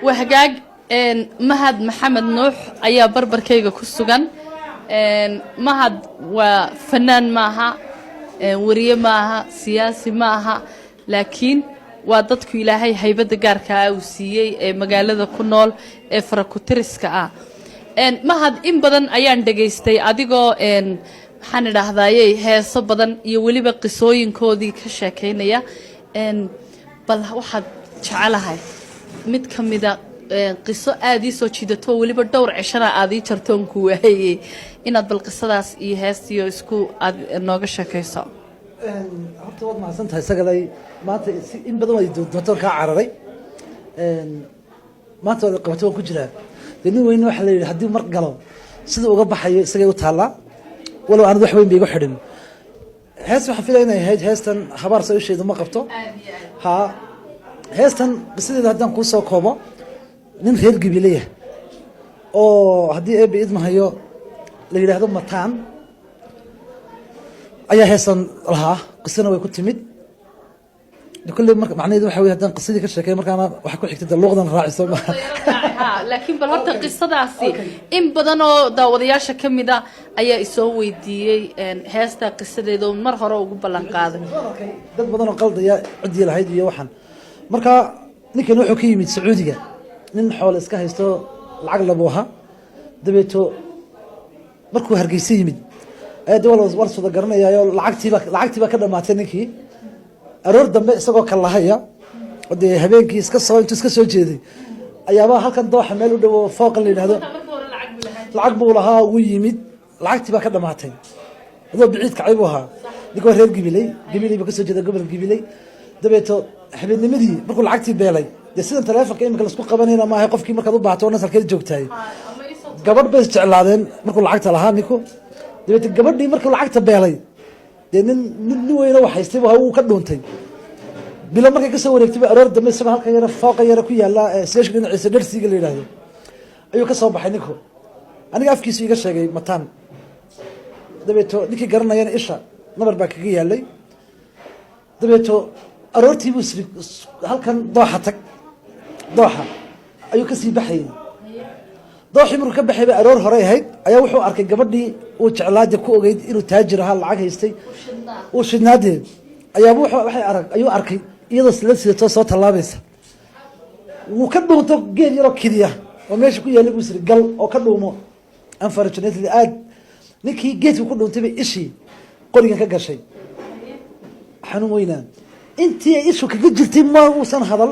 وهجاج مهد محمد نوح أيا بربر كيجا كسجن مهد وفنان معها وريه معها سياسي معها لكن وضدك إلهي هيبة جاركا وسيء مجال كنول فركوترسكا مهد إن بدن أيان دقيستي أديكو حن رهضاي هي بدن يولي بقصوين كودي كشاكينيا بل واحد شعلها مد كمدا قصة آدي سوتشيدتو ولي بدور عشرة آدي ترتون كوهي إن بالقصة داس يهستيو إسكو نوغشة كيسا. هبت وضع مع سنتها سجلي ما إن بدو دكتور كعرري ما تود قبته كجلا لأنه وين واحد حدي مرق قلم سيد وقبح حي سجى وتهلا ولو أنا ذو حوين بيجو حرم هاس وحفيدنا هاستن خبر سوي شيء ما قبته ها هاستن بس إذا هدان قصة كوبا ننهير قبيليه أو هدي أبي إذ ما هيو اللي هذا متان أيه هاستن لها قصنا ويكون تمد لكل معناه ذو حوي هدان قصدي كشكل مركنا وحكوا حكت اللغة نراعي سوا لكن بالهرت القصة داسي إن بدنوا داودياشة كم ده أيه يسوي دي هاستا قصة ده مرة رو قبلن قاعد dad badan oo qaldiya cid lahayd iyo waxan marka ninkan wuxuu ka yimid Sacuudiga nin xoolo iska haysto lacag labuha dabeeto markuu hargeysa yimid aad war soo garanayaayo lacagtiiba ka dhamaatay ninkii aroor dambe isagoo ka lahaya wadee habeenkii iska soo jeeday ayaaba halkan dooxa meel u dhow fooq la yiraahdo lacag buu lahaa uu yimid lacagtiiba ka dhamaatay adoo biciid ka ciibaha ninkoo reer Gibiley ba ka soo jeeda gobol Gibiley dabeeto habeennimadii markuu lacagtii beelay sida taleefanka imika la isku qabanayna ma ahay qofkii markaad u baahato nasalkeed joogtay gabadh bay jeclaadeen markuu lacagta lahaa ninku dabeeto gabadhii markuu lacagta beelay nin weyna wax haystay uu ka dhuuntay bila markay ka soo wareegtay aroor dambe isagoo halka yara fooqa yara ku yaala seeshka dhinaciisa dharsiga la yiraahdo ayuu ka soo baxay ninku aniga afkiisu iga sheegay mataan dabeeto ninkii garanayana isha nabar baa kaga yaalay dabeeto aroortii buu halkan dooxa ayuu ka sii baxayay dooxii markuu ka baxay aroor hore ahayd ayaa wuxuu arkay gabadhii uu jeclaade ku ogeyd inuu taajir ahaa lacag haystay uu shidnaadeed ayuu arkay iyadoo sidato soo tallaabaysa wuu ka dhuunto geed yaroo kidiya oo meesha ku yaallay buu siri gal oo ka dhuumo unfortunately aad ninkii geedkii ku dhuuntay bay ishii qorigan ka gashay xanuun weynaan intii ay ishu kaga jirtay ma uusan hadal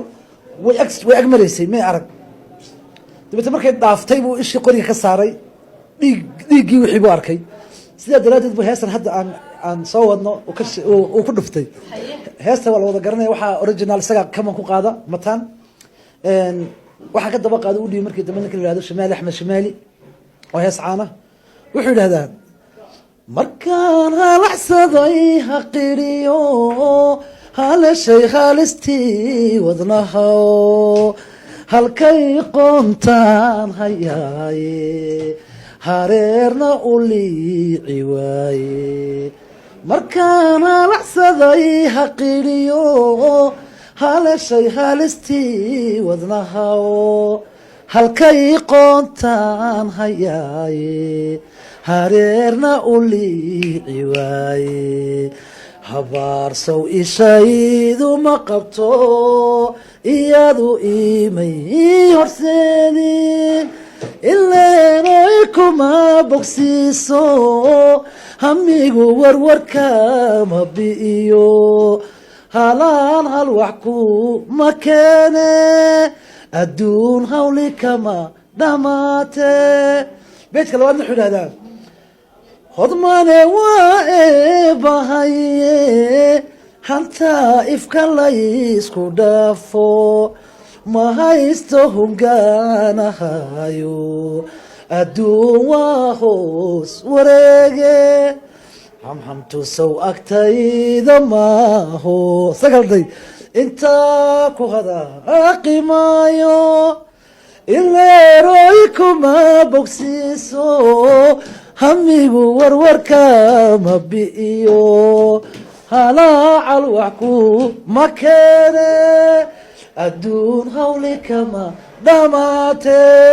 way agmaraysay may arag dabeetana markay dhaaftay buu ishii qoriga ka saaray dhiiggii wixii buu arkay sidaa daraadeed buu heestan hadda aan soo wadno uu ku dhuftay heesta waa la wada garanaya waxaa original isaga kaman ku qaada mataan waxaa ka daba qaada u dhiibay markii dambe ninka la yihahdo Shimaali Axmed Shimaali oo hees caana wuxuu yidhahdaa markaan halacsaday haqiriyo halashay haalistii wadnaha halkay qoontaan hayaaye hareerna u liici waaye markaan halacsaday haqiriyo halashay haalistii wadnaha halkay qoontaan hayaaye hareerna u liici waaye habaarsow ishaydu ma qabto iyadu imay horseedin ileenooy kuma bogsiiso hamigu warwarka ma bi'iyo halaan hal wax ku ma keene adduun hawli kama dhamaate beedka labaadna wuxuu idhahdaa hodmane waa eebahaye hantaa ifka laysku dhaafo ma haysto hungaanahayo adduun waa hoos wareege hamhamtusow agtayda maaho sagalday intaa ku hadaaqi maayo ileeroy kuma bogsiiso hamigu warwarka ma bi'iyo halaacal wax ku ma keene adduun hawli kama dhamaatee